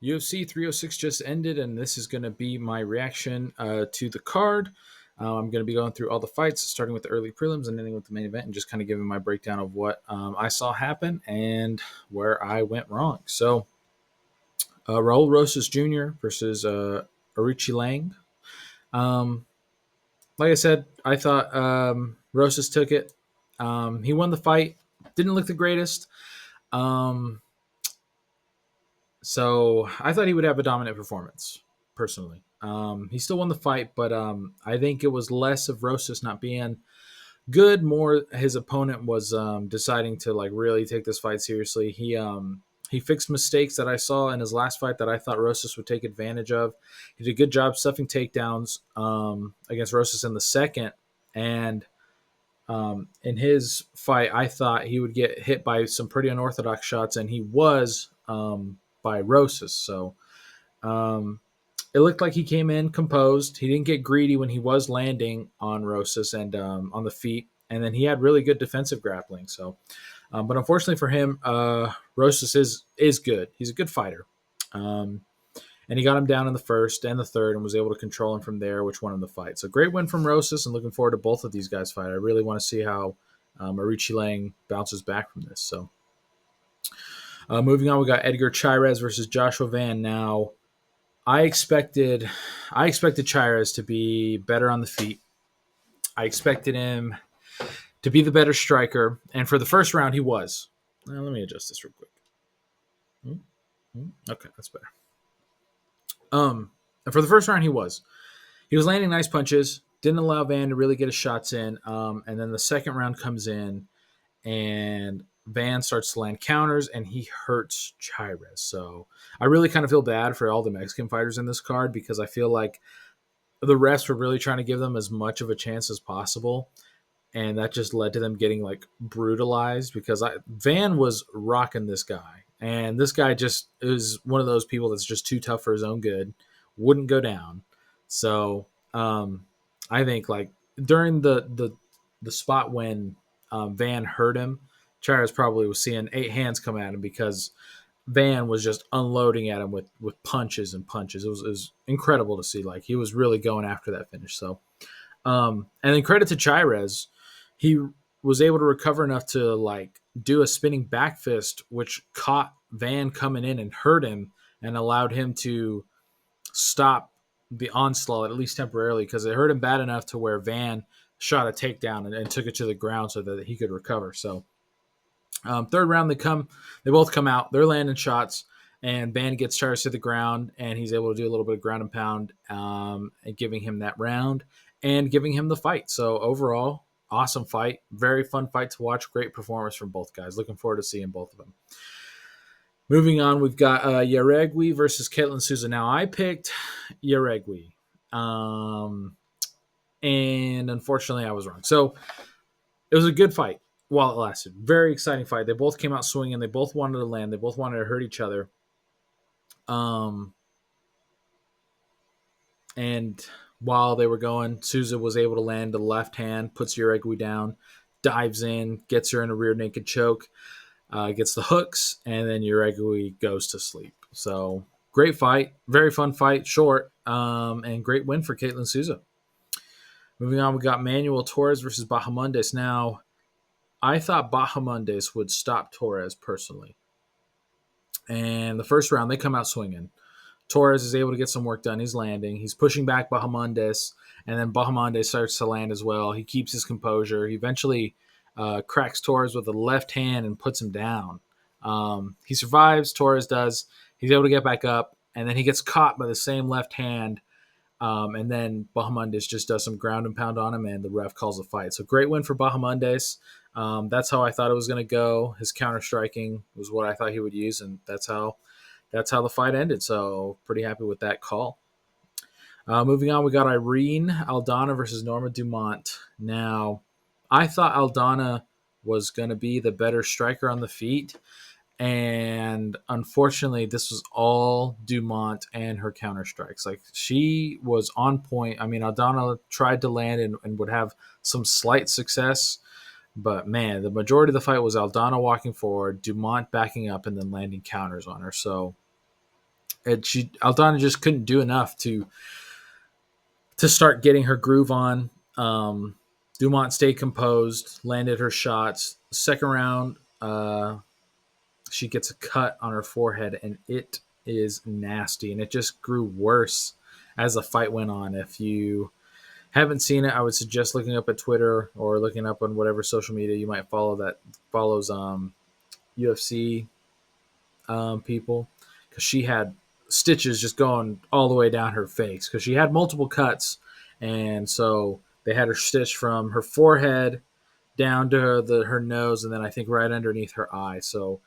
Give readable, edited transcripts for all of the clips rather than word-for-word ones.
UFC 306 just ended, and this is going to be my reaction to the card. I'm going to be going through all the fights, starting with the early prelims and ending with the main event, and just kind of giving my breakdown of what I saw happen and where I went wrong. So, Raul Rosas Jr. versus Arichi Lang. Um, like I said, I thought Rosas took it. He won the fight. Didn't look the greatest. Um, So I thought he would have a dominant performance, personally. He still won the fight, but I think it was less of Rosas not being good, more his opponent was deciding to like really take this fight seriously. He fixed mistakes that I saw in his last fight that I thought Rosas would take advantage of. He did a good job stuffing takedowns against Rosas in the second, and in his fight, I thought he would get hit by some pretty unorthodox shots, and he was by Rosas. So um, it looked like he came in composed. He didn't get greedy when he was landing on Rosas and on the feet, and then he had really good defensive grappling. So, but unfortunately for him, Rosas is good. He's a good fighter. Um, and he got him down in the first and the third and was able to control him from there, which won him the fight. So great win from Rosas, and looking forward to both of these guys fight. I really want to see how Arichi Lang bounces back from this. So moving on, we got Edgar Chairez versus Joshua Van. Now, I expected Chairez to be better on the feet. I expected him to be the better striker, and for the first round, he was. Now, let me adjust this real quick. Okay, that's better. For the first round, he was. He was landing nice punches, didn't allow Van to really get his shots in. And then the second round comes in, and Van starts to land counters, and he hurts Chairez. So I really kind of feel bad for all the Mexican fighters in this card because I feel like the refs were really trying to give them as much of a chance as possible. And that just led to them getting like brutalized because Van was rocking this guy. And this guy just is one of those people that's just too tough for his own good, wouldn't go down. So I think like during the spot when Van hurt him, Chairez probably was seeing 8 hands come at him because Van was just unloading at him with punches and punches. It was incredible to see. Like he was really going after that finish. So and then credit to Chairez, he was able to recover enough to like do a spinning back fist, which caught Van coming in and hurt him and allowed him to stop the onslaught, at least temporarily, because it hurt him bad enough to where Van shot a takedown and took it to the ground so that he could recover. So third round, they both come out, they're landing shots, and Van gets Chairez to the ground, and he's able to do a little bit of ground and pound, and giving him that round and giving him the fight. So overall, awesome fight, very fun fight to watch. Great performance from both guys. Looking forward to seeing both of them. Moving on, we've got Yaregui versus Ketlin Souza. Now, I picked Yaregui, and unfortunately, I was wrong. So it was a good fight while it lasted. Very exciting fight. They both came out swinging. They both wanted to land. They both wanted to hurt each other. And while they were going, Souza was able to land the left hand, puts Yaregui down, dives in, gets her in a rear naked choke, gets the hooks, and then Yaregui goes to sleep. So great fight, very fun fight, short, and great win for Ketlin Souza. Moving on, we got Manuel Torres versus Bahamondes. Now, I thought Bahamondes would stop Torres personally. And the first round, they come out swinging. Torres is able to get some work done. He's landing. He's pushing back Bahamondes, and then Bahamondes starts to land as well. He keeps his composure. He eventually cracks Torres with a left hand and puts him down. He survives. Torres does. He's able to get back up, and then he gets caught by the same left hand. And then Bahamondes just does some ground and pound on him, and the ref calls the fight. So great win for Bahamondes. That's how I thought it was going to go. His counter striking was what I thought he would use, and that's how the fight ended. So pretty happy with that call. Moving on, we got Irene Aldana versus Norma Dumont. Now, I thought Aldana was going to be the better striker on the feet. And unfortunately, this was all Dumont and her counter strikes. Like she was on point. I mean, Aldana tried to land and would have some slight success. But man, the majority of the fight was Aldana walking forward, Dumont backing up, and then landing counters on her. So And Aldana just couldn't do enough to start getting her groove on. Dumont stayed composed, landed her shots. Second round, she gets a cut on her forehead, and it is nasty. And it just grew worse as the fight went on. If you haven't seen it, I would suggest looking up at Twitter or looking up on whatever social media you might follow that follows UFC people, because she had stitches just going all the way down her face because she had multiple cuts, and so they had her stitched from her forehead down to her nose, and then I think right underneath her eye. So,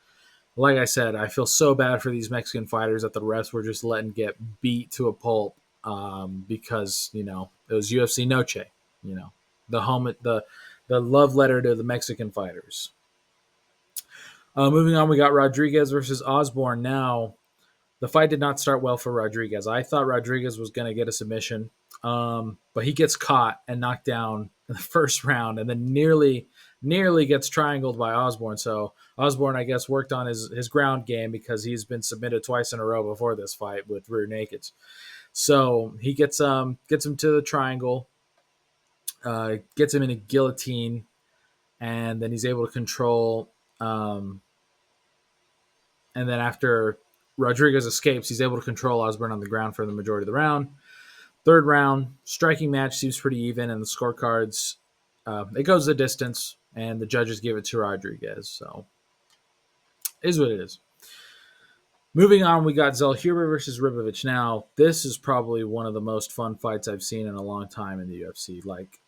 like I said, I feel so bad for these Mexican fighters that the refs were just letting get beat to a pulp, because it was UFC Noche, the home the love letter to the Mexican fighters. Moving on, we got Rodriguez versus Osborne. Now, the fight did not start well for Rodriguez. I thought Rodriguez was going to get a submission, but he gets caught and knocked down in the first round, and then nearly gets triangled by Osborne. So Osborne, I guess, worked on his ground game because he's been submitted twice in a row before this fight with rear nakeds. So he gets him to the triangle, gets him in a guillotine, and then he's able to control. And then after Rodriguez escapes, he's able to control Osborne on the ground for the majority of the round. Third round, striking match seems pretty even, and the scorecards, it goes the distance, and the judges give it to Rodriguez. So, is what it is. Moving on, we got Zellhuber versus Ribovic. Now, this is probably one of the most fun fights I've seen in a long time in the UFC. Like,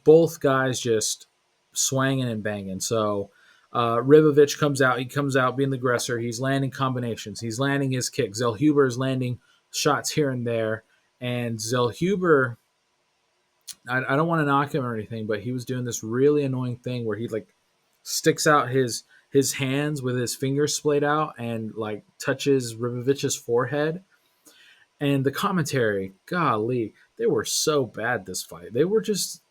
both guys just swanging and banging. So, Ribovic comes out. He comes out being the aggressor. He's landing combinations. He's landing his kick. Zellhuber is landing shots here and there. And Zellhuber, I don't want to knock him or anything, but he was doing this really annoying thing where he sticks out his hands with his fingers splayed out and touches Ribovic's forehead. And the commentary, golly, they were so bad this fight. They were just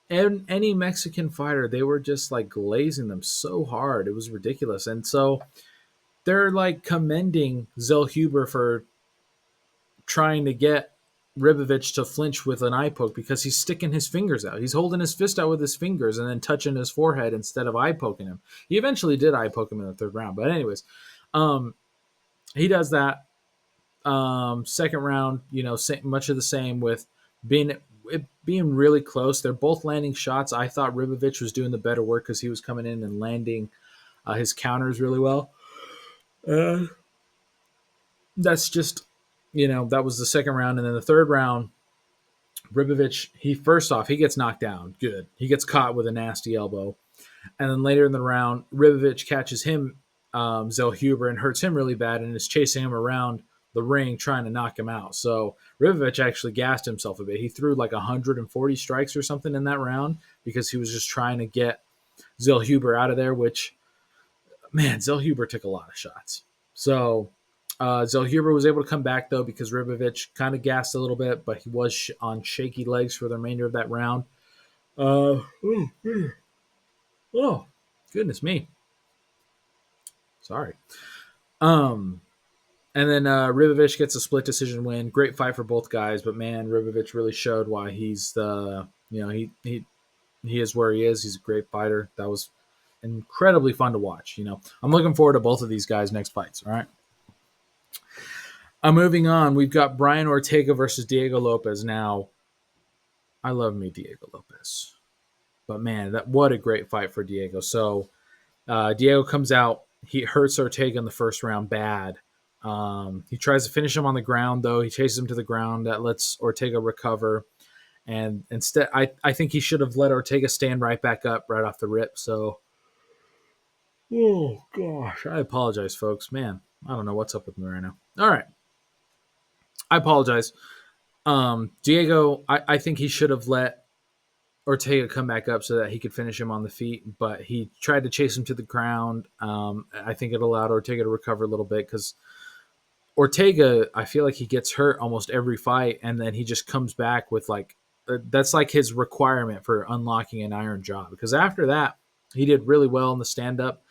any Mexican fighter, they were just glazing them so hard. It was ridiculous. And so they're commending Zellhuber for trying to get Ribovic to flinch with an eye poke because he's sticking his fingers out. He's holding his fist out with his fingers and then touching his forehead instead of eye poking him. He eventually did eye poke him in the third round. But anyways, he does that. Second round, much of the same with being really close. They're both landing shots. I thought Ribovic was doing the better work because he was coming in and landing his counters really well. That's just, that was the second round. And then the third round, Ribovic, he gets knocked down. Good. He gets caught with a nasty elbow. And then later in the round, Ribovic catches him, Zellhuber, and hurts him really bad and is chasing him around the ring trying to knock him out. So Ribovic actually gassed himself a bit. He threw 140 strikes or something in that round because he was just trying to get Zellhuber out of there, which, man, Zellhuber took a lot of shots. So Zellhuber was able to come back, though, because Ribovic kind of gassed a little bit, but he was on shaky legs for the remainder of that round. Oh, goodness me. Sorry. And then Ribovic gets a split decision win. Great fight for both guys, but man, Ribovic really showed why he's he is where he is. He's a great fighter. That was incredibly fun to watch. I'm looking forward to both of these guys' next fights. All right. Moving on, we've got Brian Ortega versus Diego Lopez. Now, I love me Diego Lopez, but man, what a great fight for Diego. So Diego comes out. He hurts Ortega in the first round bad. He tries to finish him on the ground, though. He chases him to the ground. That lets Ortega recover. And instead, I think he should have let Ortega stand right back up right off the rip. So, oh, gosh. I apologize, folks. Man, I don't know what's up with me right now. All right. I apologize. Diego, I think he should have let Ortega come back up so that he could finish him on the feet, but he tried to chase him to the ground. I think it allowed Ortega to recover a little bit because Ortega, I feel like he gets hurt almost every fight, and then he just comes back with that's his requirement for unlocking an iron jaw. Because after that, he did really well in the stand-up.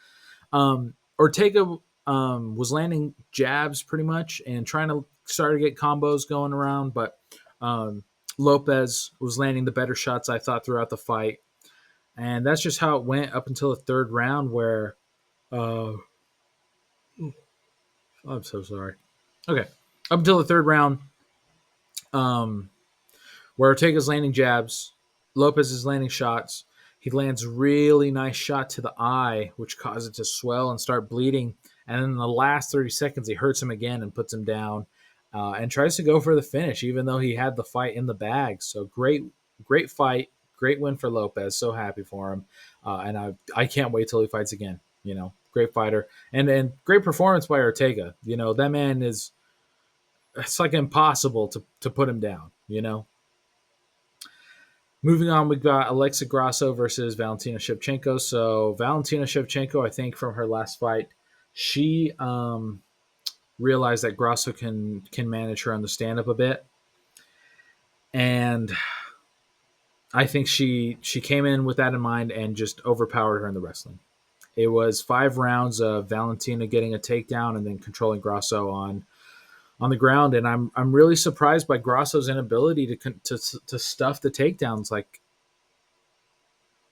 Ortega was landing jabs pretty much and trying to start to get combos going around, but um, Lopez was landing the better shots, I thought, throughout the fight. And that's just how it went up until the third round, where I'm so sorry. Okay, up until the third round, um, where Ortega's landing jabs, Lopez is landing shots. He lands really nice shot to the eye, which causes it to swell and start bleeding. And then in the last 30 seconds, he hurts him again and puts him down, and tries to go for the finish, even though he had the fight in the bag. So great fight, great win for Lopez. So happy for him, and I can't wait till he fights again. Great fighter, and great performance by Ortega. That man is, it's like impossible to put him down. Moving on, we've got Alexa Grasso versus Valentina Shevchenko. So Valentina Shevchenko, I think from her last fight, she realized that Grasso can manage her on the stand up a bit, and I think she came in with that in mind and just overpowered her in the wrestling. It was 5 rounds of Valentina getting a takedown and then controlling Grasso on the ground, and I'm really surprised by Grasso's inability to stuff the takedowns. Like,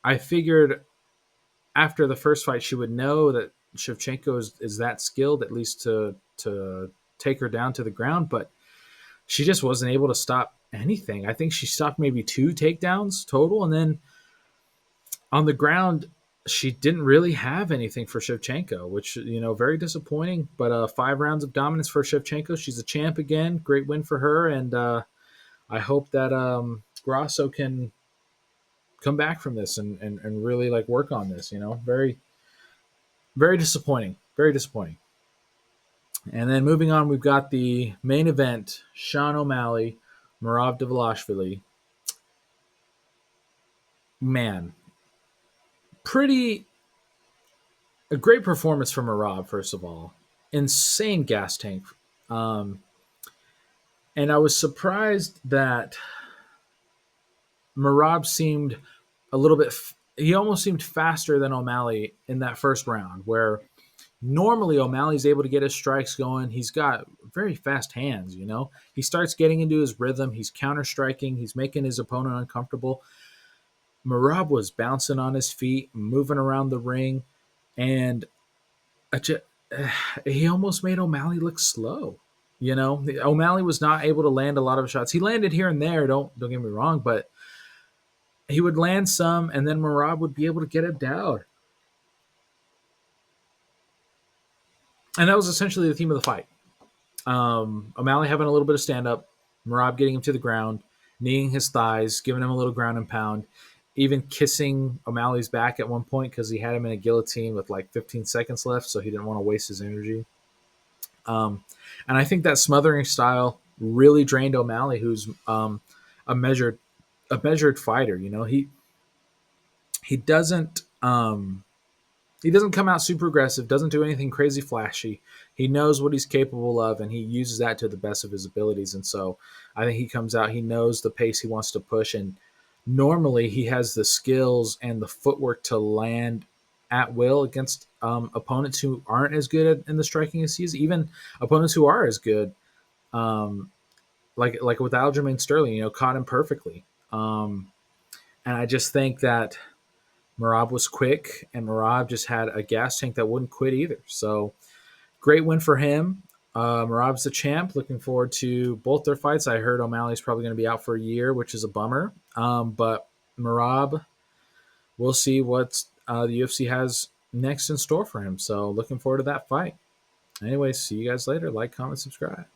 I figured after the first fight she would know that Shevchenko is that skilled, at least to take her down to the ground, but she just wasn't able to stop anything. I think she stopped maybe 2 takedowns total, and then on the ground she didn't really have anything for Shevchenko, which, very disappointing. But 5 rounds of dominance for Shevchenko. She's a champ again. Great win for her, and I hope that Grasso can come back from this and really like work on this. Very, very disappointing. Very disappointing. And then moving on, we've got the main event: Sean O'Malley, Merab Dvalishvilli. Man, a great performance from Merab, first of all. Insane gas tank. Um, and I was surprised that Merab seemed a little bit, he almost seemed faster than O'Malley in that first round, where normally O'Malley's able to get his strikes going. He's got very fast hands, He starts getting into his rhythm. He's counter striking. He's making his opponent uncomfortable. Merab was bouncing on his feet, moving around the ring, and he almost made O'Malley look slow. O'Malley was not able to land a lot of shots. He landed here and there, don't get me wrong, but he would land some, and then Merab would be able to get him down. And that was essentially the theme of the fight. O'Malley having a little bit of stand-up, Merab getting him to the ground, kneeing his thighs, giving him a little ground and pound, even kissing O'Malley's back at one point because he had him in a guillotine with like 15 seconds left, so he didn't want to waste his energy. And I think that smothering style really drained O'Malley, who's a measured fighter. He doesn't come out super aggressive, doesn't do anything crazy flashy. He knows what he's capable of, and he uses that to the best of his abilities. And so I think he comes out, he knows the pace he wants to push, and normally he has the skills and the footwork to land at will against opponents who aren't as good in the striking as he is, even opponents who are as good, like with Aljamain Sterling, caught him perfectly. And I just think that Merab was quick, and Merab just had a gas tank that wouldn't quit either. So great win for him. Merab's the champ. Looking forward to both their fights. I heard O'Malley's probably going to be out for a year, which is a bummer. But Merab, we'll see what the UFC has next in store for him. So looking forward to that fight. Anyways, see you guys later. Like, comment, subscribe.